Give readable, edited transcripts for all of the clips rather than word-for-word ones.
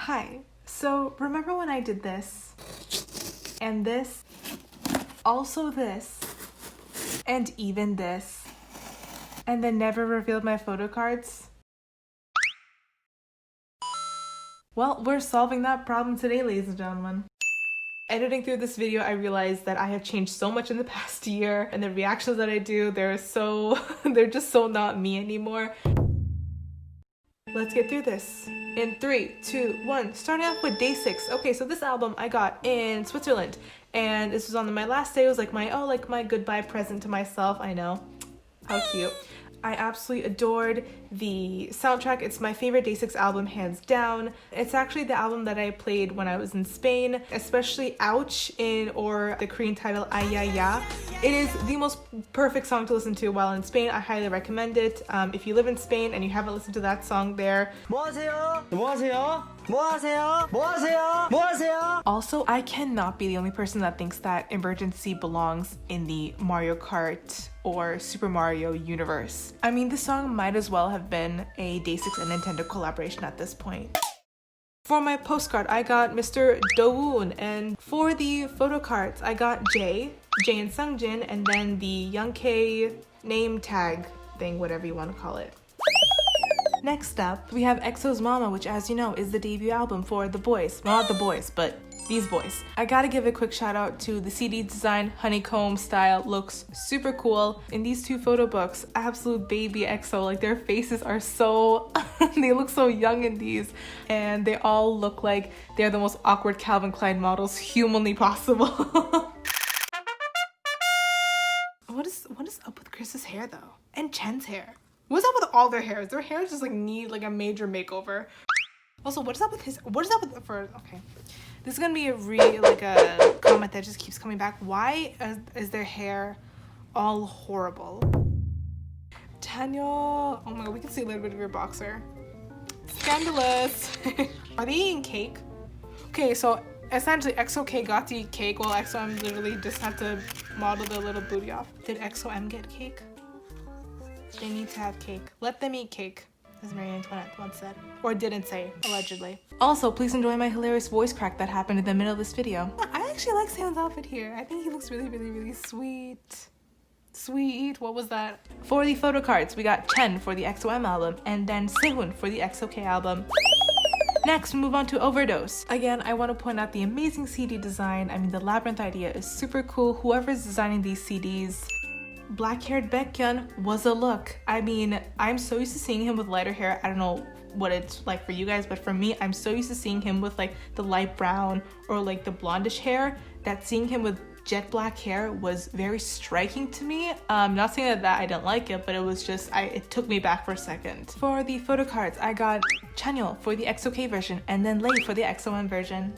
Hi. So remember when I did this and this, also this, and even this, and then never revealed my photo cards? Well, we're solving that problem today, ladies and gentlemen. Editing through this video, I realized that I have changed so much in the past year, and the reactions that I do, they're just so not me anymore. Let's get through this. In 3, 2, 1, starting off with day 6. Okay, so this album I got in Switzerland, and this was on my last day. It was like my goodbye present to myself. I know, how cute. I absolutely adored the soundtrack. It's my favorite Day 6 album, hands down. It's actually the album that I played when I was in Spain, especially Ouch or the Korean title Ay Ya Ya. It is the most perfect song to listen to while in Spain. I highly recommend it. If you live in Spain and you haven't listened to that song there. Also, I cannot be the only person that thinks that Emergency belongs in the Mario Kart or Super Mario universe. I mean, this song might as well have been a Day 6 and Nintendo collaboration at this point. For my postcard, I got Mr. Do-woon, and for the photo cards, I got Jae and Sungjin, and then the Young K name tag thing, whatever you want to call it. Next up, we have EXO's Mama, which, as you know, is the debut album for the boys. Well, not the boys, but these boys. I gotta give a quick shout out to the CD design. Honeycomb style looks super cool. In these two photo books, absolute baby EXO, like their faces are so, they look so young in these, and they all look like they're the most awkward Calvin Klein models humanly possible. What is up with Chris's hair though? And Chen's hair? What's up with all their hairs? Their hair just like need like a major makeover. Also, what is up with okay. This is gonna be a comment that just keeps coming back. Why is their hair all horrible? Daniel, oh my god, we can see a little bit of your boxer. Scandalous. Are they eating cake? Okay, so essentially EXO-K got to eat cake while EXO-M literally just had to model their little booty off. Did EXO-M get cake? They need to have cake. Let them eat cake, as Marie Antoinette once said. Or didn't say, allegedly. Also, please enjoy my hilarious voice crack that happened in the middle of this video. I actually like Sam's outfit here. I think he looks really, really, really sweet. Sweet. What was that? For the photo cards, we got Chen for the EXO-M album, and then Sehun for the EXO-K album. Next, we move on to Overdose. Again, I want to point out the amazing CD design. I mean, the labyrinth idea is super cool. Whoever's designing these CDs, black-haired Baekhyun was a look. I mean, I'm so used to seeing him with lighter hair. I don't know what it's like for you guys, but for me, I'm so used to seeing him with like the light brown or like the blondish hair, that seeing him with jet black hair was very striking to me. Not saying that I didn't like it, but it was just, it took me back for a second. For the photo cards, I got Chanyeol for the EXO-K version and then Lay for the EXO-M version.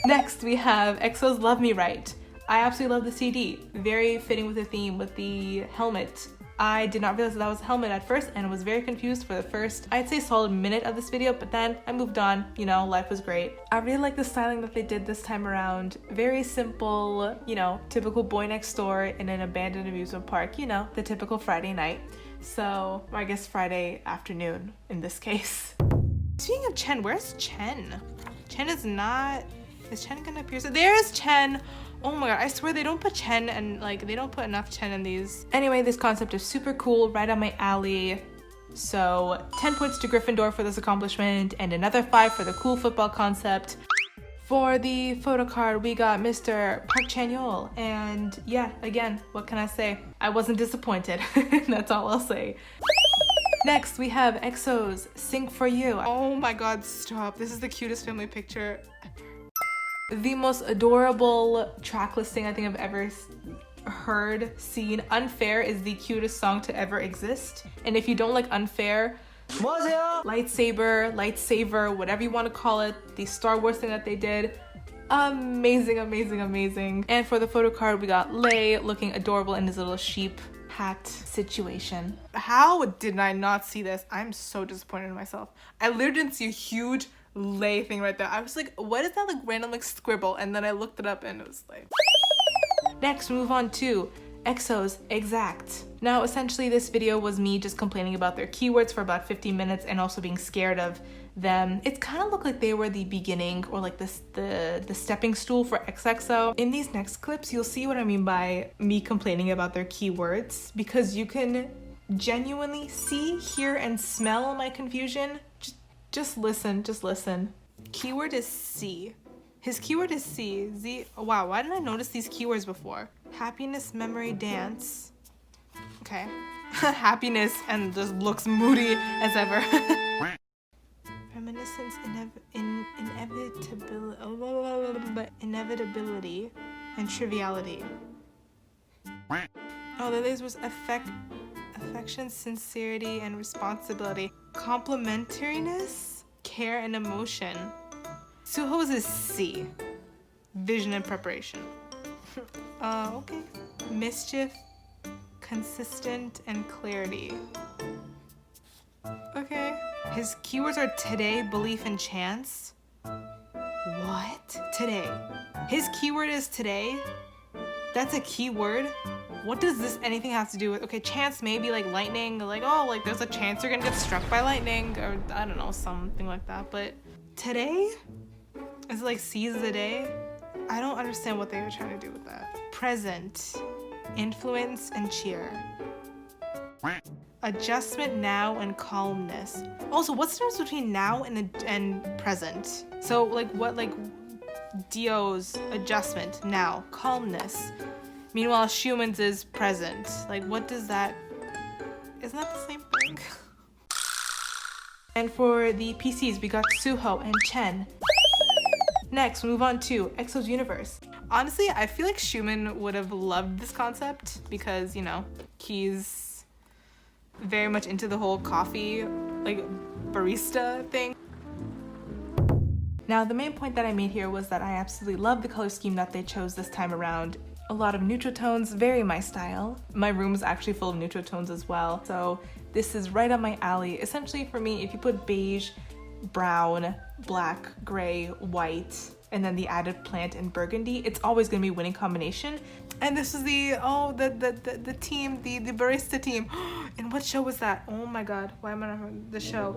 Next, we have EXO's Love Me Right. I absolutely love the CD. Very fitting with the theme with the helmet. I did not realize that was a helmet at first and was very confused for the first, I'd say, solid minute of this video, but then I moved on. You know, life was great. I really like the styling that they did this time around. Very simple, you know, typical boy next door in an abandoned amusement park, you know, the typical Friday night. So, or I guess Friday afternoon in this case. Speaking of Chen, where's Chen? Chen is Chen gonna appear? So there's Chen. Oh my god, I swear they don't put Chen and like they don't put enough Chen in these. Anyway, this concept is super cool, right up my alley. So 10 points to Gryffindor for this accomplishment and another 5 for the cool football concept. For the photo card, we got Mr. Park Chan-yeol, and yeah, again, what can I say? I wasn't disappointed. That's all I'll say. Next, we have EXO's Sing For You. Oh my god, stop. This is the cutest family picture ever. The most adorable track listing I think I've ever seen. Unfair is the cutest song to ever exist. And if you don't like Unfair, lightsaber, whatever you want to call it, the Star Wars thing that they did, amazing, amazing, amazing. And for the photo card, we got Lay looking adorable in his little sheep hat situation. How did I not see this? I'm so disappointed in myself. I literally didn't see a huge Lay thing right there. I was like, what is that like random like scribble? And then I looked it up and it was like. Next, move on to EXO's Exact. Now, essentially this video was me just complaining about their keywords for about 15 minutes and also being scared of them. It kind of looked like they were the beginning or like the stepping stool for XXO. In these next clips, you'll see what I mean by me complaining about their keywords, because you can genuinely see, hear, and smell my confusion. Just listen. Keyword is C. His keyword is C. Z. Wow, why didn't I notice these keywords before? Happiness, memory, dance. Okay. Happiness, and just looks moody as ever. Reminiscence, inevitability, and triviality. Oh, the others was affection, sincerity, and responsibility. Complementariness, care, and emotion. Suho's is C. Vision and preparation. Okay. Mischief, consistent, and clarity. Okay. His keywords are today, belief, and chance. What? Today. His keyword is today? That's a keyword? What does this anything have to do with? Okay, chance maybe like lightning, like, oh, like there's a chance you're gonna get struck by lightning, or I don't know, something like that. But today? Is it like seize the day? I don't understand what they were trying to do with that. Present, influence, and cheer. Adjustment, now, and calmness. Also, what's the difference between now and present? So like what, like Dio's adjustment, now, calmness. Meanwhile, Schumann's is present. Like, what does that... Isn't that the same thing? And for the PCs, we got Suho and Chen. Next, we move on to EXO's universe. Honestly, I feel like Schumann would have loved this concept because, you know, he's very much into the whole coffee, like, barista thing. Now, the main point that I made here was that I absolutely love the color scheme that they chose this time around. A lot of neutral tones, very my style. My room is actually full of neutral tones as well, so this is right up my alley. Essentially, for me, if you put beige, brown, black, gray, white, and then the added plant and burgundy, it's always gonna be a winning combination. And this is the team, the barista team. And what show was that? Oh my god, why am I not the show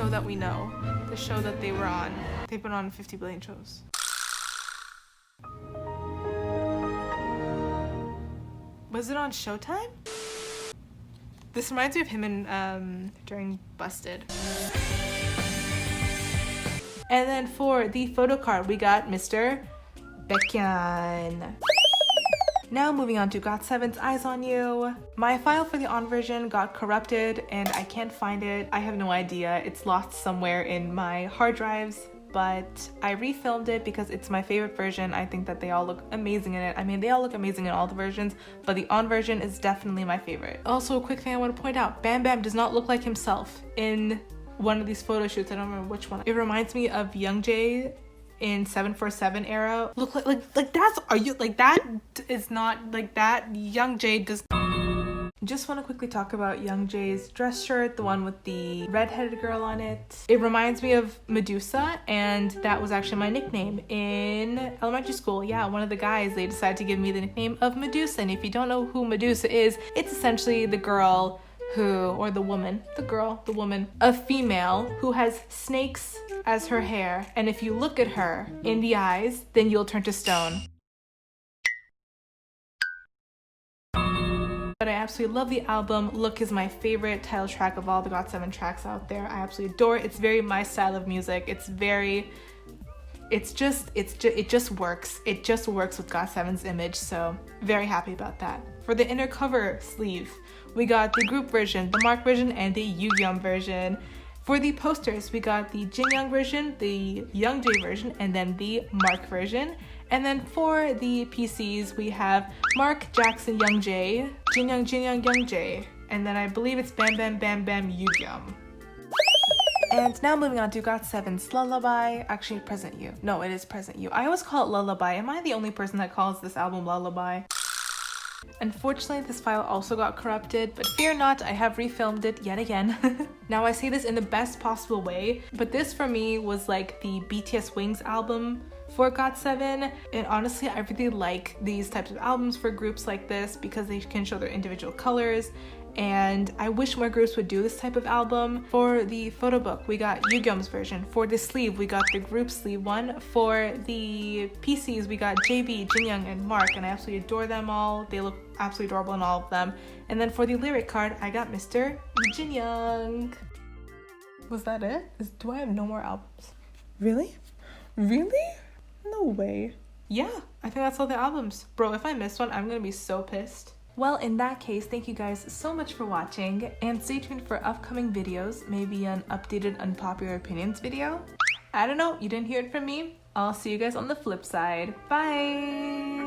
that we know, the show that they were on. They've been on 50 billion shows. Was it on Showtime? This reminds me of him in during Busted. And then for the photo card, we got Mr. Baekhyun. Now moving on to GOT7's Eyes on You. My file for the on version got corrupted and I can't find it. I have no idea. It's lost somewhere in my hard drives, but I refilmed it because it's my favorite version. I think that they all look amazing in it. I mean, they all look amazing in all the versions, but the on version is definitely my favorite. Also, a quick thing I want to point out, Bam Bam does not look like himself in one of these photo shoots. I don't remember which one. It reminds me of Youngjae in 747 era. Look like that's, are you, like that is not, like that Youngjae does. Just want to quickly talk about Youngjae's dress shirt, the one with the redheaded girl on it. It reminds me of Medusa, and that was actually my nickname in elementary school. Yeah, one of the guys, they decided to give me the nickname of Medusa, and if you don't know who Medusa is, it's essentially the girl who, or the woman, a female who has snakes as her hair, and if you look at her in the eyes, then you'll turn to stone. But I absolutely love the album. Look is my favorite title track of all the GOT7 tracks out there. I absolutely adore it. It's very my style of music. It just works. It just works with GOT7's image, so very happy about that. For the inner cover sleeve, we got the group version, the Mark version, and the Yugyeom version. For the posters, we got the Jinyoung version, the Youngjae version, and then the Mark version. And then for the PCs, we have Mark, Jackson, Youngjae, Jinyoung, Youngjae, and then I believe it's Bam Bam Bam Bam Yugyeom. And now moving on to GOT7's Lullaby. Actually, Present You. No, it is Present You. I always call it Lullaby. Am I the only person that calls this album Lullaby? Unfortunately, this file also got corrupted, but fear not, I have refilmed it yet again. Now I say this in the best possible way, but this for me was like the BTS Wings album for GOT7, and honestly I really like these types of albums for groups like this because they can show their individual colors and I wish more groups would do this type of album. For the photo book, we got Yugyum's version. For the sleeve, we got the group sleeve one. For the PCs, we got JB, Jinyoung, and Mark, and I absolutely adore them all. They look absolutely adorable in all of them. And then for the lyric card, I got Mr. Jinyoung. Was that it? Do I have no more albums? Really? Really? No way. Yeah, I think that's all the albums. Bro, if I missed one, I'm gonna be so pissed. Well, in that case, thank you guys so much for watching, and stay tuned for upcoming videos, maybe an updated unpopular opinions video. I don't know, you didn't hear it from me. I'll see you guys on the flip side. Bye!